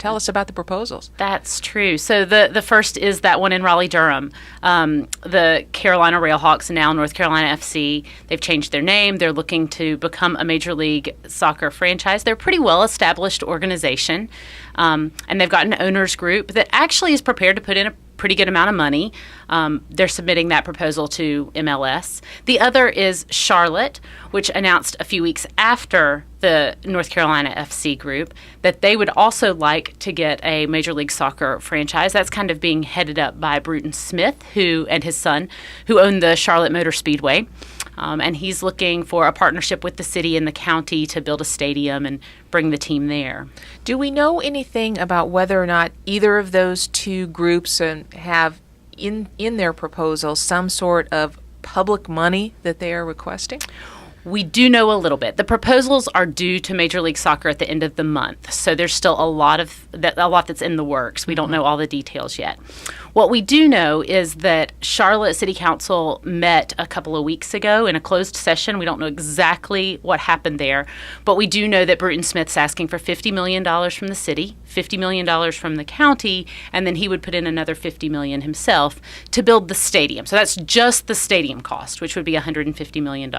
Tell us about the proposals. That's true. So the first is that one in Raleigh-Durham. The Carolina Railhawks, now North Carolina FC, they've changed their name. They're looking to become a Major League Soccer franchise. They're a pretty well-established organization, and they've got an owners group that actually is prepared to put in a pretty good amount of money. They're submitting that proposal to MLS. The other is Charlotte, which announced a few weeks after the North Carolina FC group that they would also like to get a Major League Soccer franchise. That's kind of being headed up by Bruton Smith, who and his son, who own the Charlotte Motor Speedway. And he's looking for a partnership with the city and the county to build a stadium and bring the team there. Do we know anything about whether or not either of those two groups have in their proposal some sort of public money that they are requesting? We do know a little bit. The proposals are due to Major League Soccer at the end of the month, so there's still a lot that's in the works. We don't know all the details yet. What we do know is that Charlotte City Council met a couple of weeks ago in a closed session. We don't know exactly what happened there, but we do know that Bruton Smith's asking for $50 million from the city, $50 million from the county, and then he would put in another $50 million himself to build the stadium. So that's just the stadium cost, which would be $150 million.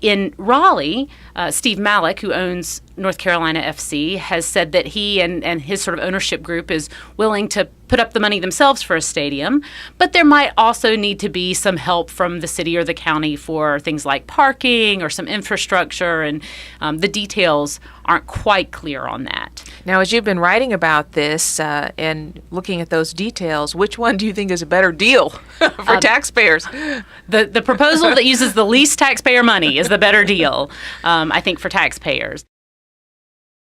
In Raleigh, Steve Malik, who owns North Carolina FC, has said that he and his sort of ownership group is willing to put up the money themselves for a stadium, but there might also need to be some help from the city or the county for things like parking or some infrastructure, and the details aren't quite clear on that. Now, as you've been writing about this and looking at those details, which one do you think is a better deal for taxpayers? The proposal that uses the least taxpayer money is the better deal, I think, for taxpayers.